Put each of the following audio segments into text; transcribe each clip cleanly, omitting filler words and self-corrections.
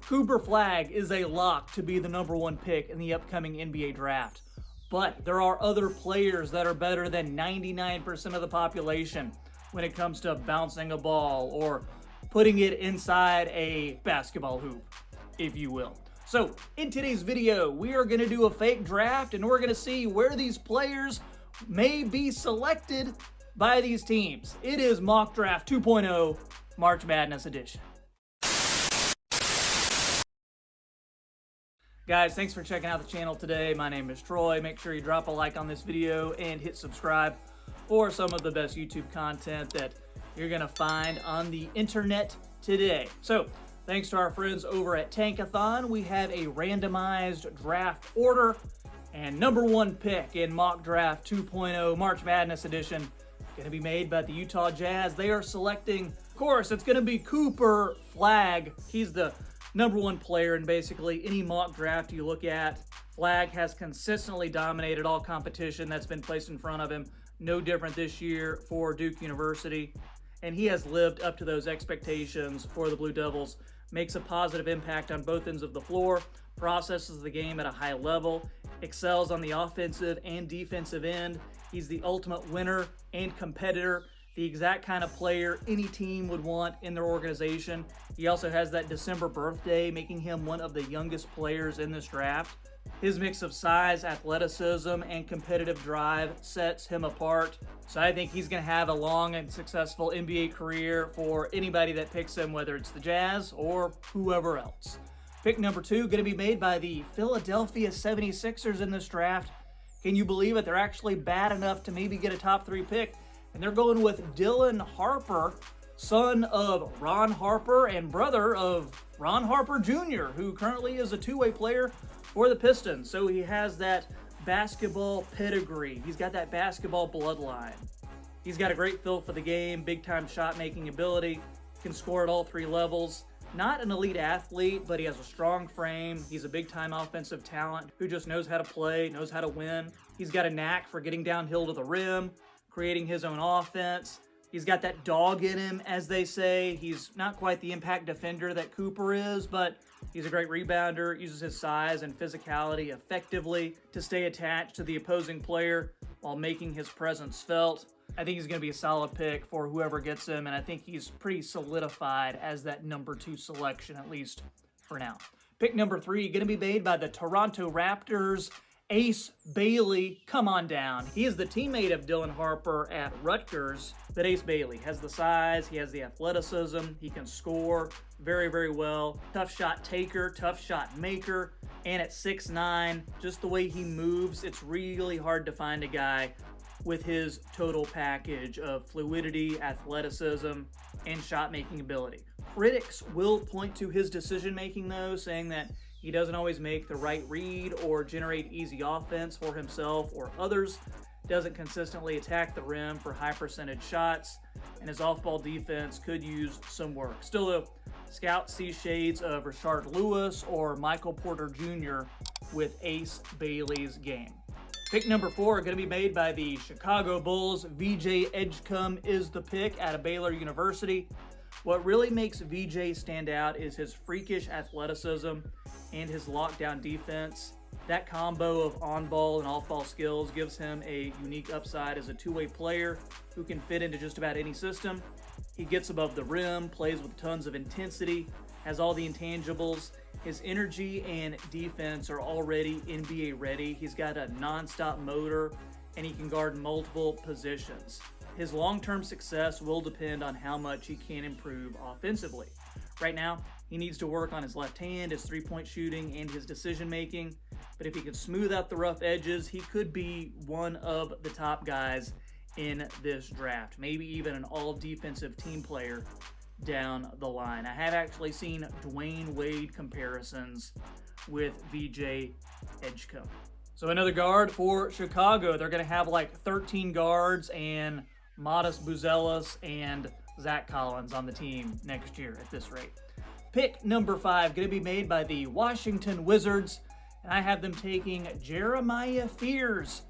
Cooper Flagg is a lock to be the #1 pick in the upcoming NBA draft. But there are other players that are better than 99% of the population when it comes to bouncing a ball or putting it inside a basketball hoop, if you will. So in today's video, we are going to do a fake draft and we're going to see where these players may be selected by these teams. It is Mock Draft 2.0 March Madness Edition. Guys, thanks for checking out the channel today. My name is Troy. Make sure you drop a like on this video and hit subscribe for some of the best YouTube content that you're gonna find on the internet today. So, thanks to our friends over at Tankathon, we have a randomized draft order, and #1 pick in Mock Draft 2.0 March Madness Edition gonna be made by the Utah Jazz. They are selecting, of course, it's gonna be Cooper Flagg. He's the #1 player in basically any mock draft you look at. Flagg has consistently dominated all competition that's been placed in front of him. No different this year for Duke University. And he has lived up to those expectations for the Blue Devils. Makes a positive impact on both ends of the floor. Processes the game at a high level. Excels on the offensive and defensive end. He's the ultimate winner and competitor. The exact kind of player any team would want in their organization. He also has that December birthday, making him one of the youngest players in this draft. His mix of size, athleticism, and competitive drive sets him apart. So I think he's going to have a long and successful NBA career for anybody that picks him, whether it's the Jazz or whoever else. Pick #2 going to be made by the Philadelphia 76ers in this draft. Can you believe it? They're actually bad enough to maybe get a top 3 pick. And they're going with Dylan Harper, son of Ron Harper and brother of Ron Harper Jr., who currently is a two-way player for the Pistons. So he has that basketball pedigree. He's got that basketball bloodline. He's got a great feel for the game, big-time shot-making ability, can score at all 3 levels. Not an elite athlete, but he has a strong frame. He's a big-time offensive talent who just knows how to play, knows how to win. He's got a knack for getting downhill to the rim, creating his own offense. He's got that dog in him, as they say. He's not quite the impact defender that Cooper is, but he's a great rebounder, uses his size and physicality effectively to stay attached to the opposing player while making his presence felt. I think he's going to be a solid pick for whoever gets him, and I think he's pretty solidified as that #2 selection, at least for now. Pick #3, going to be made by the Toronto Raptors. Ace Bailey, come on down. He is the teammate of Dylan Harper at Rutgers, but Ace Bailey has the size, he has the athleticism, he can score very, very well. Tough shot taker, tough shot maker, and at 6'9", just the way he moves, it's really hard to find a guy with his total package of fluidity, athleticism, and shot-making ability. Critics will point to his decision-making, though, saying that he doesn't always make the right read or generate easy offense for himself or others, doesn't consistently attack the rim for high percentage shots, and his off-ball defense could use some work. Still, though, scouts see shades of Rashard Lewis or Michael Porter Jr. with Ace Bailey's game. Pick #4 going to be made by the Chicago Bulls. VJ Edgecombe is the pick out of Baylor University. What really makes VJ stand out is his freakish athleticism and his lockdown defense. That combo of on-ball and off-ball skills gives him a unique upside as a two-way player who can fit into just about any system. He gets above the rim, plays with tons of intensity, has all the intangibles. His energy and defense are already NBA ready. He's got a non-stop motor, and he can guard multiple positions. His long-term success will depend on how much he can improve offensively. Right now, he needs to work on his left hand, his three-point shooting, and his decision-making. But if he can smooth out the rough edges, he could be one of the top guys in this draft. Maybe even an all-defensive team player down the line. I have actually seen Dwayne Wade comparisons with VJ Edgecombe. So another guard for Chicago. They're going to have like 13 guards and Modest Buzelis and Zach Collins on the team next year at this rate. Pick #5 going to be made by the Washington Wizards, and I have them taking Jeremiah Fears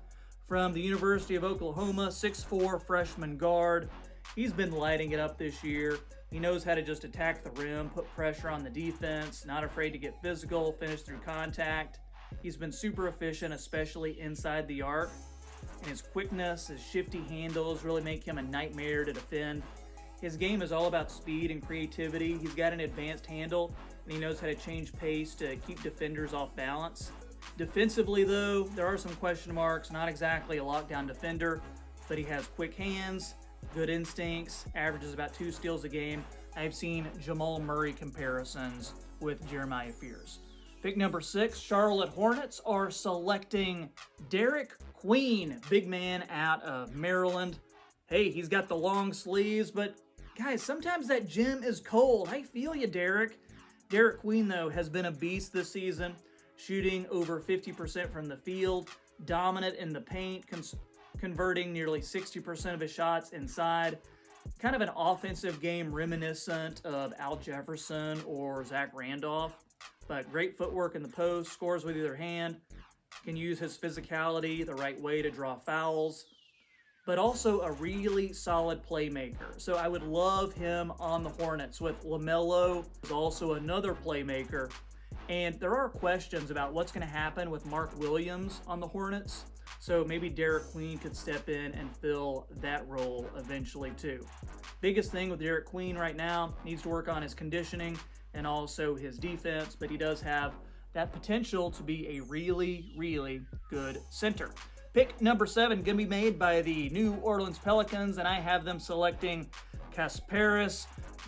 from the University of Oklahoma, 6'4" freshman guard. He's been lighting it up this year. He knows how to just attack the rim, put pressure on the defense, not afraid to get physical, finish through contact. He's been super efficient, especially inside the arc. And his quickness, his shifty handles really make him a nightmare to defend. His game is all about speed and creativity. He's got an advanced handle, and he knows how to change pace to keep defenders off balance. Defensively, though, there are some question marks. Not exactly a lockdown defender, but he has quick hands, good instincts, averages about 2 steals a game. I've seen Jamal Murray comparisons with Jeremiah Fears. Pick number 6, Charlotte Hornets are selecting Derek Queen, big man out of Maryland. Hey, he's got the long sleeves, but guys, sometimes that gym is cold. I feel you, Derek. Derek Queen, though, has been a beast this season, shooting over 50% from the field, dominant in the paint, converting nearly 60% of his shots inside. Kind of an offensive game reminiscent of Al Jefferson or Zach Randolph, but great footwork in the post, scores with either hand, can use his physicality the right way to draw fouls, but also a really solid playmaker. So I would love him on the Hornets. With LaMelo is also another playmaker. And there are questions about what's going to happen with Mark Williams on the Hornets. So maybe Derek Queen could step in and fill that role eventually too. Biggest thing with Derek Queen right now, needs to work on his conditioning and also his defense, but he does have that potential to be a really, really good center. Pick number 7 going to be made by the New Orleans Pelicans, and I have them selecting Kasparas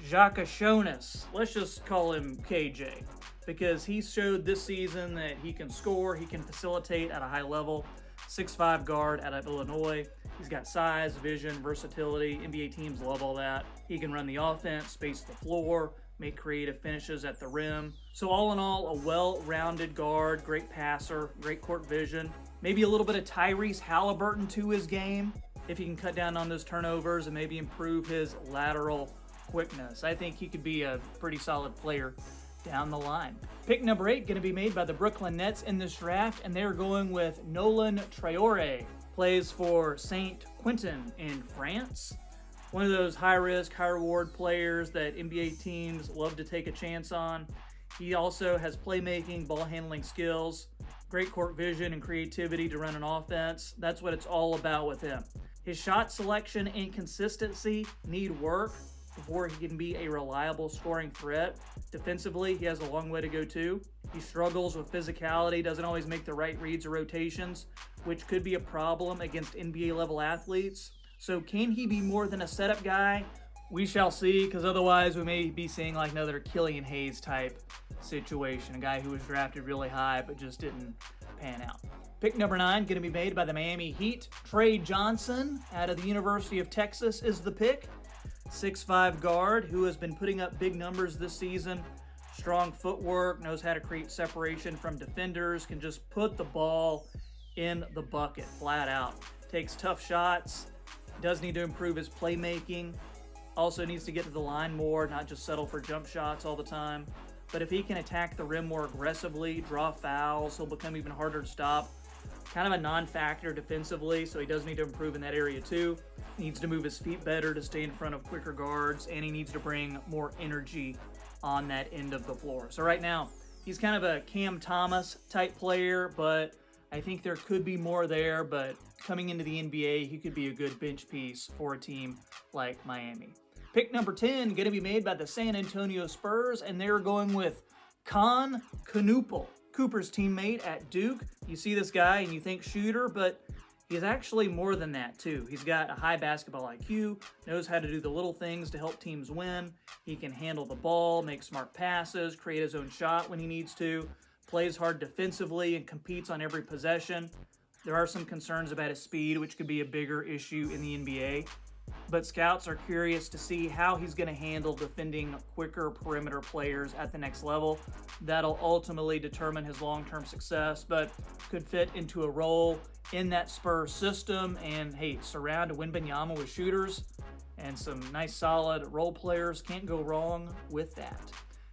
Jakucionis. Let's just call him KJ, because he showed this season that he can score, he can facilitate at a high level. 6'5" guard out of Illinois. He's got size, vision, versatility. NBA teams love all that. He can run the offense, space the floor, make creative finishes at the rim. So all in all, a well-rounded guard, great passer, great court vision. Maybe a little bit of Tyrese Halliburton to his game if he can cut down on those turnovers and maybe improve his lateral quickness. I think he could be a pretty solid player down the line. Pick number 8 going to be made by the Brooklyn Nets in this draft, and they're going with Nolan Traore. Plays for Saint Quentin in France. One of those high-risk, high-reward players that NBA teams love to take a chance on. He also has playmaking, ball-handling skills, great court vision and creativity to run an offense. That's what it's all about with him. His shot selection and consistency need work before he can be a reliable scoring threat. Defensively, he has a long way to go too. He struggles with physicality, doesn't always make the right reads or rotations, which could be a problem against NBA-level athletes. So can he be more than a setup guy? We shall see, because otherwise we may be seeing like another Killian Hayes type situation, a guy who was drafted really high but just didn't pan out. Pick number 9 going to be made by the Miami Heat. Tre Johnson out of the University of Texas is the pick. 6'5" guard who has been putting up big numbers this season. Strong footwork, knows how to create separation from defenders, can just put the ball in the bucket flat out. Takes tough shots, does need to improve his playmaking. Also needs to get to the line more, not just settle for jump shots all the time. But if he can attack the rim more aggressively, draw fouls, he'll become even harder to stop. Kind of a non-factor defensively, so he does need to improve in that area too. Needs to move his feet better to stay in front of quicker guards, and he needs to bring more energy on that end of the floor. So right now, he's kind of a Cam Thomas type player, but I think there could be more there. But coming into the NBA, he could be a good bench piece for a team like Miami. Pick number 10, going to be made by the San Antonio Spurs, and they're going with Kon Knueppel, Cooper's teammate at Duke. You see this guy and you think shooter, but he's actually more than that too. He's got a high basketball IQ, knows how to do the little things to help teams win. He can handle the ball, make smart passes, create his own shot when he needs to, plays hard defensively, and competes on every possession. There are some concerns about his speed, which could be a bigger issue in the NBA. But scouts are curious to see how he's going to handle defending quicker perimeter players at the next level. That'll ultimately determine his long-term success, but could fit into a role in that Spurs system. And hey, surround Wembanyama with shooters and some nice solid role players. Can't go wrong with that.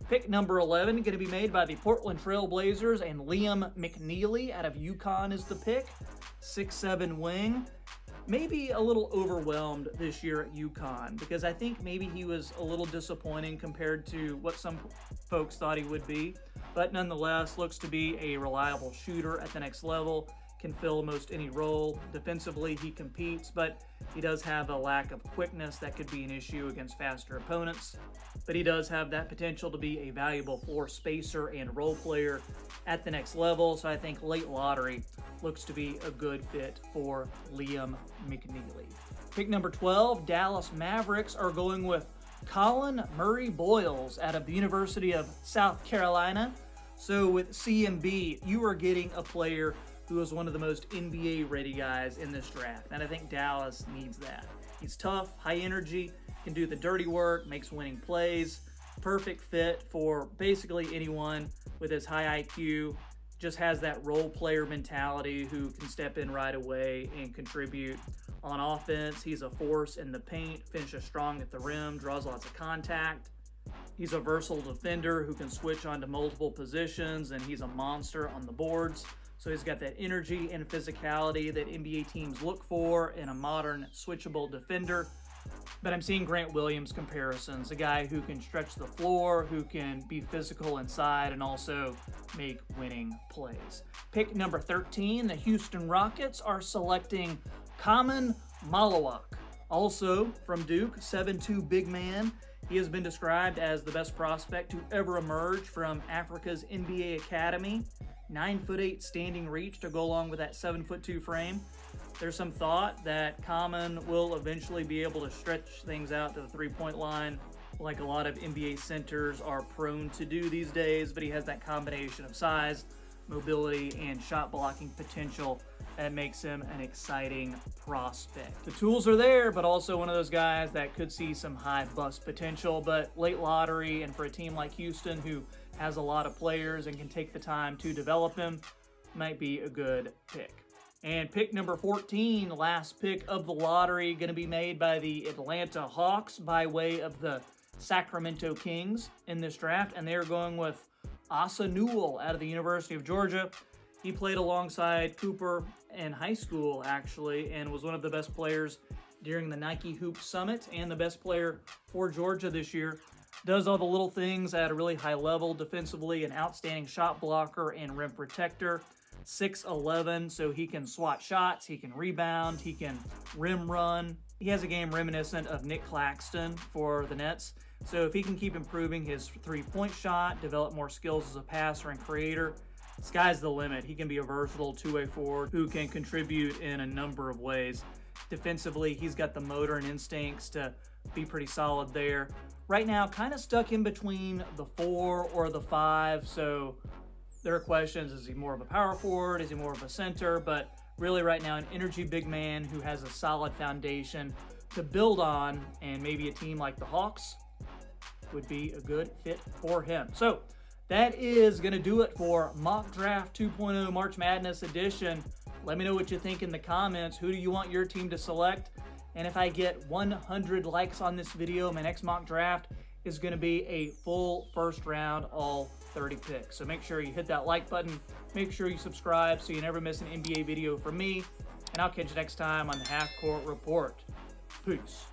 Pick number 11 going to be made by the Portland Trail Blazers, and Liam McNeeley out of UConn is the pick. 6'7" wing. maybe a little overwhelmed this year at UConn, because I think maybe he was a little disappointing compared to what some folks thought he would be. But nonetheless, looks to be a reliable shooter at the next level, can fill most any role. Defensively, he competes, but he does have a lack of quickness that could be an issue against faster opponents. But he does have that potential to be a valuable floor spacer and role player at the next level. So I think late lottery looks to be a good fit for Liam McNeeley. Pick number 12, Dallas Mavericks are going with Colin Murray-Boyles out of the University of South Carolina. So with CMB, you are getting a player who is one of the most NBA-ready guys in this draft, and I think Dallas needs that. He's tough, high energy, can do the dirty work, makes winning plays, perfect fit for basically anyone with his high IQ, just has that role player mentality who can step in right away and contribute on offense. He's a force in the paint, finishes strong at the rim, draws lots of contact. He's a versatile defender who can switch onto multiple positions, and he's a monster on the boards. So he's got that energy and physicality that NBA teams look for in a modern switchable defender. But I'm seeing Grant Williams comparisons, a guy who can stretch the floor, who can be physical inside, and also make winning plays. Pick number 13, the Houston Rockets are selecting Khaman Maluach, also from Duke, 7'2" big man. He has been described as the best prospect to ever emerge from Africa's NBA Academy. 9'8" standing reach to go along with that 7'2" frame. There's some thought that Khaman will eventually be able to stretch things out to the three-point line like a lot of NBA centers are prone to do these days, but he has that combination of size, mobility, and shot blocking potential that makes him an exciting prospect. The tools are there, but also one of those guys that could see some high bust potential, but late lottery, and for a team like Houston who has a lot of players and can take the time to develop him, might be a good pick. And pick number 14, last pick of the lottery, going to be made by the Atlanta Hawks by way of the Sacramento Kings in this draft, and they're going with Asa Newell out of the University of Georgia. He played alongside Cooper in high school, actually, and was one of the best players during the Nike Hoop Summit and the best player for Georgia this year. Does all the little things at a really high level defensively, an outstanding shot blocker and rim protector. 6'11", so he can swat shots, he can rebound, he can rim run. He has a game reminiscent of Nick Claxton for the Nets. So if he can keep improving his three-point shot, develop more skills as a passer and creator, sky's the limit. He can be a versatile two-way forward who can contribute in a number of ways. Defensively, he's got the motor and instincts to be pretty solid there. Right now, kind of stuck in between the 4 or the 5, so there are questions. Is he more of a power forward? Is he more of a center? But really right now, an energy big man who has a solid foundation to build on, and maybe a team like the Hawks would be a good fit for him. So that is going to do it for Mock Draft 2.0 March Madness edition. Let me know what you think in the comments. Who do you want your team to select? And if I get 100 likes on this video, my next mock draft is going to be a full first round, all 30 picks. So make sure you hit that like button. Make sure you subscribe so you never miss an NBA video from me. And I'll catch you next time on the Half Court Report. Peace.